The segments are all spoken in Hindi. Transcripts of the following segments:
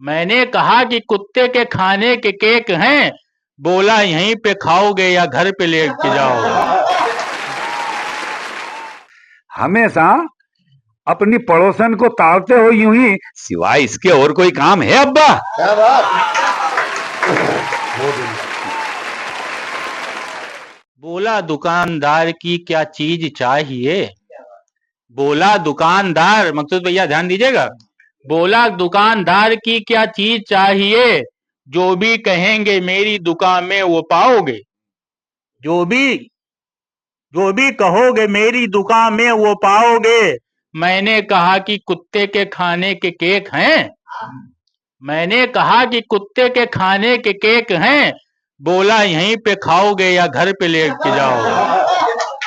मैंने कहा कि कुत्ते के खाने के केक हैं, बोला यहीं पे खाओगे या घर पे लेके जाओगे। हमेशा अपनी पड़ोसन को ताड़ते हो यूं ही, सिवाय इसके और कोई काम है अब्बा? क्या बात। बोला दुकानदार की क्या चीज चाहिए, बोला दुकानदार, मकसूद भैया ध्यान दीजिएगा, बोला दुकानदार की क्या चीज चाहिए, जो भी कहेंगे मेरी दुकान में वो पाओगे, जो भी कहोगे मेरी दुकान में वो पाओगे। मैंने कहा कि कुत्ते के खाने के केक हैं, मैंने कहा कि कुत्ते के खाने के केक हैं, बोला यहीं पे खाओगे या घर पे लेके जाओगे,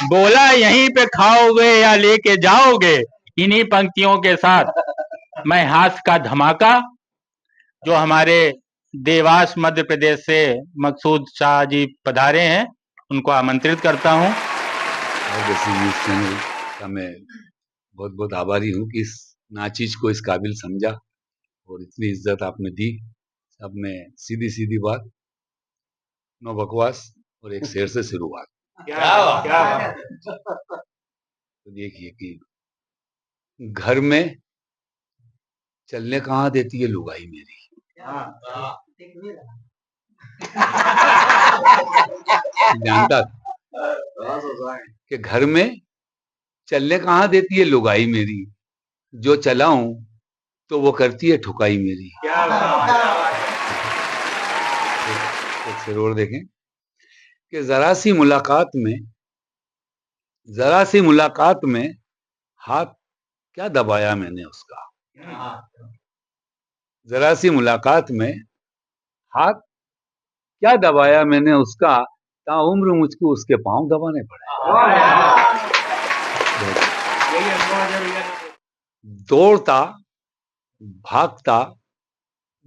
बोला यहीं पे खाओगे या लेके जाओगे। इन्हीं पंक्तियों के साथ मैं हास्य का धमाका, जो हमारे देवास मध्य प्रदेश से मकसूद शाह जी पधारे हैं, उनको आमंत्रित करता हूं। जैसे न्यूज चैनल का मैं बहुत बहुत आभारी हूँ कि इस नाचीज को इस काबिल समझा और इतनी इज्जत आपने दी। सब में सीधी सीधी बात, नो बकवास और एक शेर से शुरुआत। क्या तो देखिए कि घर में चलने कहाँ देती है लुगाई मेरी। जानता कि घर में चलने कहाँ देती है लुगाई मेरी, जो चलाऊं तो वो करती है ठुकाई मेरी। एक शेर और देखें कि जरा सी मुलाकात में हाथ क्या दबाया मैंने उसका, जरा सी मुलाकात में हाथ क्या दबाया मैंने उसका, ताउम्र मुझको उसके पांव दबाने पड़े। दौड़ता भागता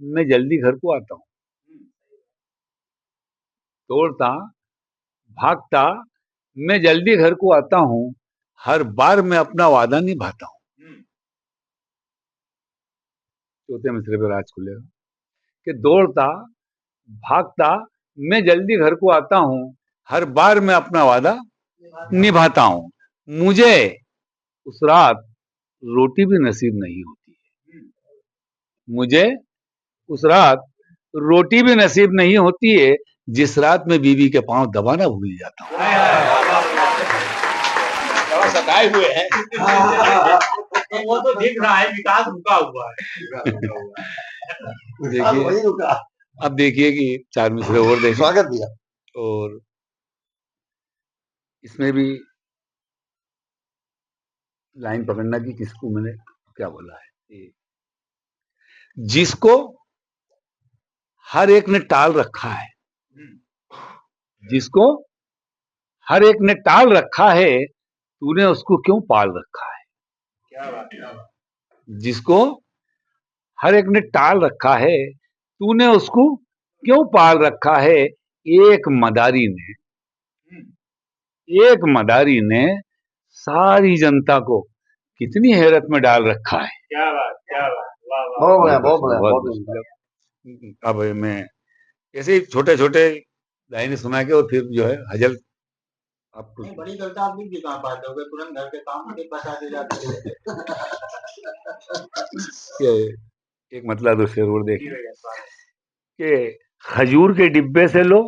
मैं जल्दी घर को आता हूँ, दौड़ता भागता मैं जल्दी घर को आता हूँ, हर बार मैं अपना वादा निभाता हूँ। चौथे मिसरे पे राज खुलेगा कि दौड़ता भागता मैं जल्दी घर को आता हूँ, हर बार मैं अपना वादा निभाता हूँ। मुझे उस रात रोटी भी नसीब नहीं होती है, मुझे उस रात रोटी भी नसीब नहीं होती है, जिस रात में बीवी के पांव दबाना भूल जाता हूँ। सताए हुए हैं। वो तो दिख रहा है विकास रुका हुआ है। देखिए अब देखिए कि चार मिसरे और देखिए। स्वागत दिया। और इसमें भी लाइन पकड़ना कि किसको मैंने क्या बोला है। जिसको हर एक ने टाल रखा है, जिसको हर एक ने टाल रखा है, तूने उसको क्यों पाल रखा है। क्या बात। जिसको हर एक ने टाल रखा है, तूने उसको क्यों पाल रखा है। एक मदारी ने सारी जनता को कितनी हैरत में डाल रखा है। क्या बात, क्या बात, वाह वाह। बहुत बढ़िया। अब मैं ऐसे ही छोटे छोटे लाइनें सुना के और फिर जो है हजल आपको बड़ी गलती आप भी कहाँ पाते हो, तुरंत घर के काम के बता दे जाते हो। एक मतलब शेर और देखिए कि खजूर के डिब्बे से लो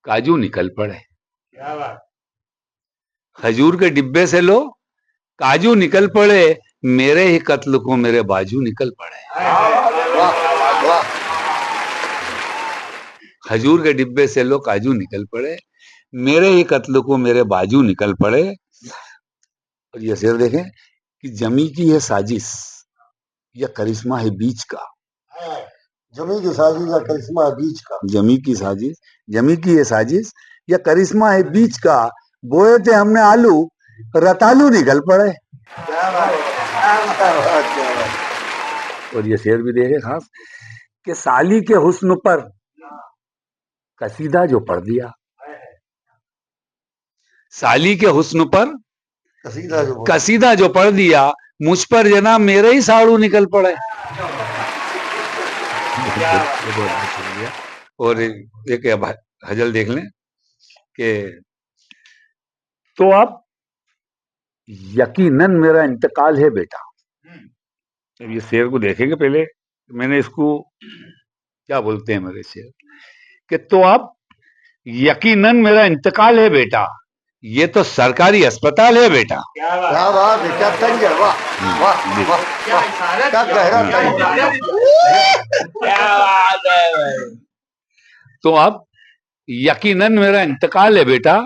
काजू निकल पड़े। क्या बात। खजूर के डिब्बे से लो काजू निकल पड़े, मेरे ही कत्ल को मेरे बाजू निकल पड़े। खजूर के डिब्बे से लो काजू निकल पड़े, मेरे ही कत्ल को मेरे बाजू निकल पड़े। और ये शेर देखें कि जमी की है साजिश या करिश्मा है बीच का, जमी की साजिश या करिश्मा है बीच का, जमी की है साजिश या करिश्मा है बीच का, बोए थे हमने आलू रतालू निकल पड़े। और ये शेर भी देखे खास कि साली के हुस्न पर कसीदा जो पढ़ दिया, साली के हुस्न पर कसीदा जो पढ़ दिया, मुझ पर जना मेरे ही साड़ू निकल पड़े। बहुत शुक्रिया। और एक अब हजल देख लें कि तो आप यकीनन मेरा इंतकाल है बेटा। अब ये शेर को देखेंगे पहले। मैंने इसको क्या बोलते हैं मेरे शेर कि तो आप यकीनन मेरा इंतकाल है बेटा, ये तो सरकारी अस्पताल है बेटा। क्या बात है, क्या तंज है, वाह वाह वाह, क्या गहरा तंज है। तो आप यकीनन मेरा इंतकाल है बेटा,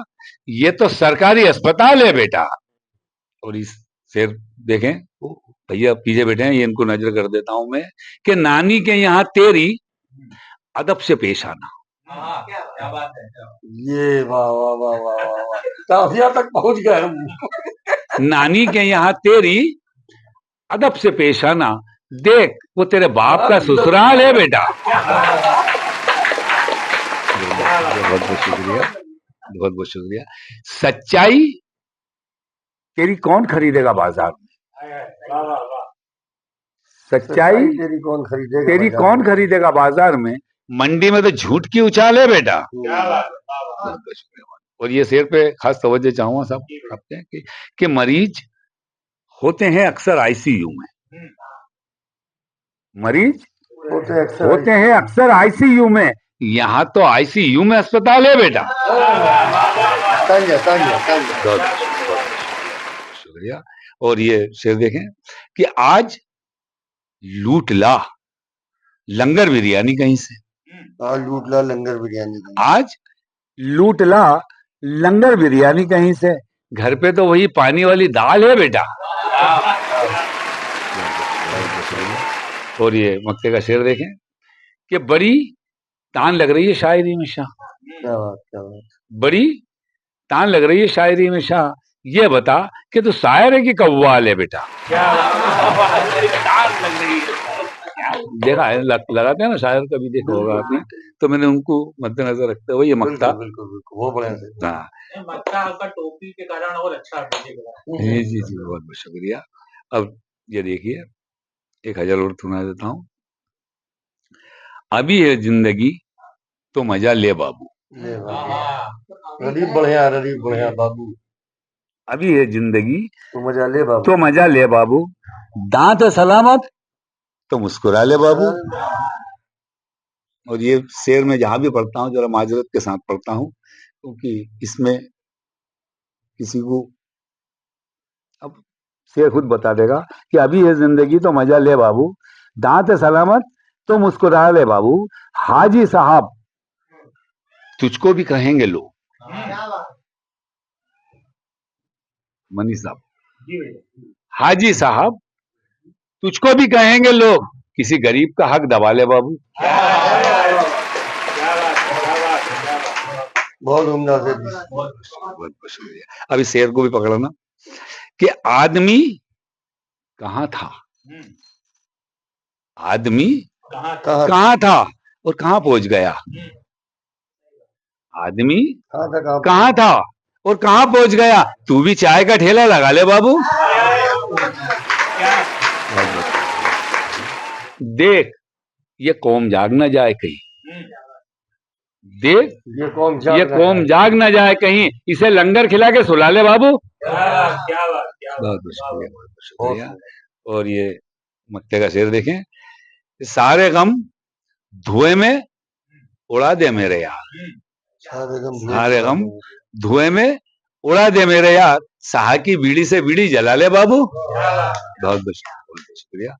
ये तो सरकारी अस्पताल है बेटा। और इस शेर देखें, भैया पीछे बैठे हैं, ये इनको नजर कर देता हूं मैं कि नानी के यहाँ तेरी अदब से पेश आना। क्या बात है। ये वाह वाह वाह वाह वाह वाह, काफिया तक पहुंच गए हम। नानी के यहाँ तेरी अदब से पेश आना, देख वो तेरे बाप का ससुराल है बेटा। बहुत बहुत शुक्रिया, बहुत बहुत शुक्रिया। सच्चाई तेरी कौन खरीदेगा बाजार में? सच्चाई तेरी कौन खरीदेगा, तेरी कौन खरीदेगा बाजार में, मंडी में तो झूठ की उछाल है बेटा। और ये शेर पे खास तवज्जो चाहूंगा साहब आपसे कि मरीज होते हैं अक्सर आईसीयू में, मरीज होते हैं अक्सर आईसीयू में, यहाँ तो आईसीयू में अस्पताल है बेटा। बहुत शुक्रिया। और ये शेर देखें कि आज लूट ला लंगर बिरयानी कहीं से। लूट ला लंगर बिरयानी, आज लूट ला लंगर बिरयानी कहीं से, घर पे तो वही पानी वाली दाल है बेटा। और ये मक्ते का शेर देखें कि बड़ी तान लग रही है शायरी में शाह, क्या बात क्या बात, बड़ी तान लग रही है शायरी में शाह, ये बता कि तू शायर है कि कव्वाल है बेटा। देखा है, लगाते हैं ना शायर, कभी देखा होगा आपने, तो मैंने उनको मद्देनजर रखते हुए ये मक्ता, बिल्कुल बिल्कुल वो बड़े से। हाँ मक्ता आपका टोपी के कारण और अच्छा जी जी जी, बहुत बहुत शुक्रिया। अब ये देखिए, एक हज़ार और सुना देता हूँ। अभी है जिंदगी तो मजा ले बाबू, ले बाबू, रदीप बढ़िया बाबू, अभी है जिंदगी तो मजा ले बाबू, तो मजा ले बाबू, दांत है सलामत तो मुस्कुरा ले बाबू। और ये शेर में जहां भी पढ़ता हूँ जरा माजरत के साथ पढ़ता हूँ, क्योंकि इसमें किसी को, अब शेर खुद बता देगा कि अभी है जिंदगी तो मजा ले बाबू, दांत है सलामत तो मुस्कुरा ले बाबू, हाजी साहब तुझको भी कहेंगे लोग, मनीष साहब, हाजी साहब तुझको भी कहेंगे लोग, किसी गरीब का हक दबा ले बाबू। बहुत उम्दा से। बहुत शुक्रिया। अब इस शेर को भी पकड़ना कि आदमी कहाँ था, आदमी कहाँ था और कहाँ पहुंच गया, आदमी कहाँ था और कहाँ पहुंच गया, तू भी चाय का ठेला लगा ले बाबू। देख ये कौम जाग न जाए कहीं, देख ये कौम जाग न जाए कहीं, इसे लंगर खिला के सुला ले बाबू। बहुत शुक्रिया। और ये मक्ते का शेर देखें, सारे गम धुएं में उड़ा दे मेरे यार, सारे गम धुएं में उड़ा दे मेरे यार, साहा की बीड़ी से बीड़ी जला ले बाबू। बहुत बहुत शुक्रिया।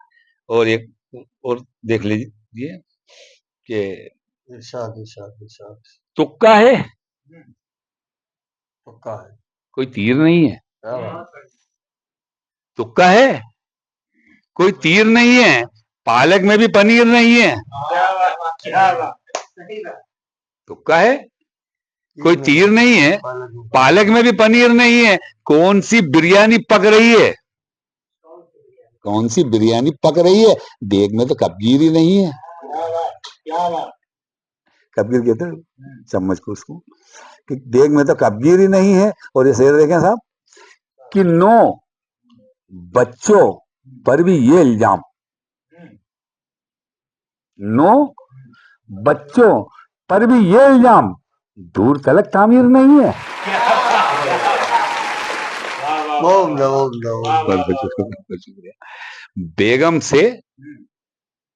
और एक और देख लीजिए कि तुक्का है, कोई तीर नहीं है, तुक्का है कोई तीर नहीं है, पालक में भी पनीर नहीं है, तुक्का है कोई तीर नहीं है, पालक में भी पनीर नहीं है, कौन सी बिरयानी पक रही है, कौन सी बिरयानी पक रही है, देग में तो कबगीर ही नहीं है। कबगीर कहते हैं चम्मच को उसको, कि देग में तो कबगीर ही नहीं है। और ये शेर देखें साहब कि 9 बच्चों पर भी ये इल्जाम, नो, बच्चों पर भी ये इल्जाम दूर तलक तामीर नहीं है। बेगम से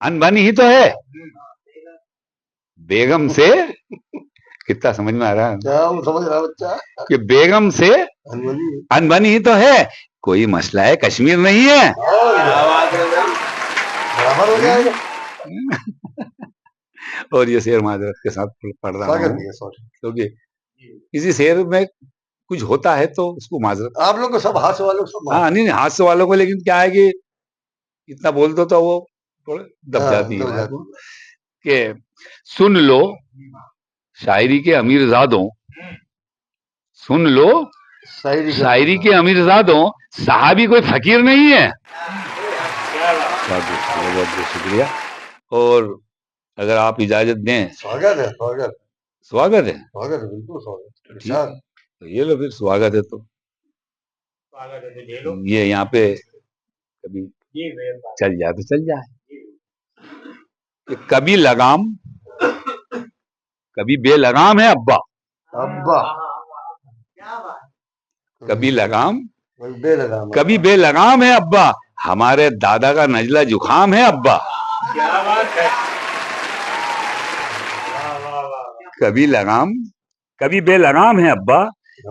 अनबनी ही तो है। बेगम से कितना समझ में आ रहा है? क्या वो समझ रहा बच्चा? कि बेगम से अनबनी ही तो है, कोई मसला है कश्मीर नहीं है। बराबर हो जाएगा। और ये शेर माजरत के साथ पढ़ रहा हूँ क्योंकि किसी शेर में कुछ होता है तो उसको माजरत। आप लोग को सब हास्य वालों को हाँ नहीं हास्य वालों को, लेकिन क्या है कि इतना बोल दो तो वो थोड़े दब जाती है कि सुन लो शायरी के अमीरजादों, सुन लो शायरी के अमीरजादों, साहबी कोई फकीर नहीं है। बहुत बहुत शुक्रिया। और अगर आप इजाजत दें। स्वागत है, स्वागत स्वागत है, स्वागत है, बिल्कुल स्वागत। ठीक है तो ये लो फिर स्वागत है तो ये यहाँ पे कभी चल जाए तो चल जाए। कभी लगाम कभी बेलगाम है अब्बा, अब्बा कभी लगाम बेलगाम, कभी बेलगाम है अब्बा, हमारे दादा का नजला जुखाम है अब्बा। क्या बात है। कभी लगाम कभी बेलगाम है अब्बा,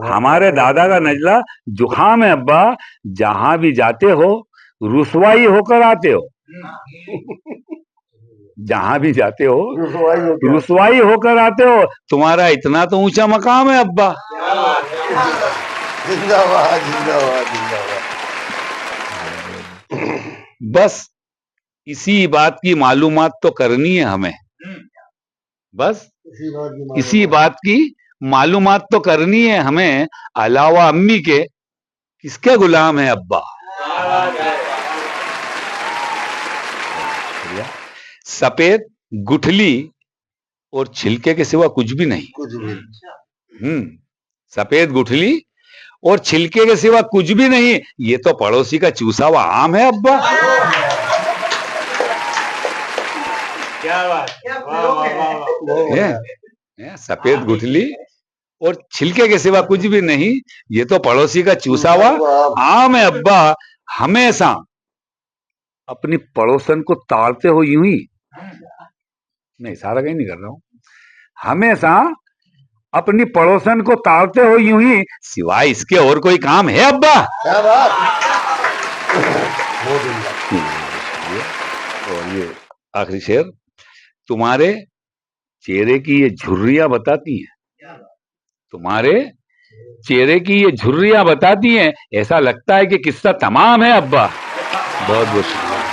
हमारे दादा का नजला जुखाम है अब्बा, जहां भी जाते हो रुसवाई होकर आते हो, जहां भी जाते हो रुसवाई होकर आते हो, तुम्हारा इतना तो ऊंचा मकाम है अब्बा। जिंदाबाद जिंदाबाद जिंदाबाद। बस इसी बात की मालूमात तो करनी है हमें, बस इसी बात की मालूमात तो करनी है हमें, अलावा अम्मी के किसके गुलाम है अब्बा। सफेद गुठली और छिलके के सिवा कुछ भी नहीं, कुछ भी। सफेद गुठली और छिलके के सिवा कुछ भी नहीं, ये तो पड़ोसी का चूसा हुआ आम है अब्बा। क्या बात, सफेद गुठली और छिलके के सिवा कुछ भी नहीं, ये तो पड़ोसी का चूसा हुआ आम है अब्बा। हमेशा अपनी पड़ोसन को ताड़ते हो यूं ही, नहीं सारा कहीं नहीं कर रहा हूं, हमेशा अपनी पड़ोसन को ताड़ते हो यूं ही, सिवाय इसके और कोई काम है अब्बा। क्या बात। और ये आखिरी शेर, तुम्हारे चेहरे की ये झुर्रियां बताती हैं, तुम्हारे चेहरे की ये झुर्रियां बताती हैं, ऐसा लगता है कि किस्सा तमाम है अब्बा। बहुत बहुत शुक्रिया।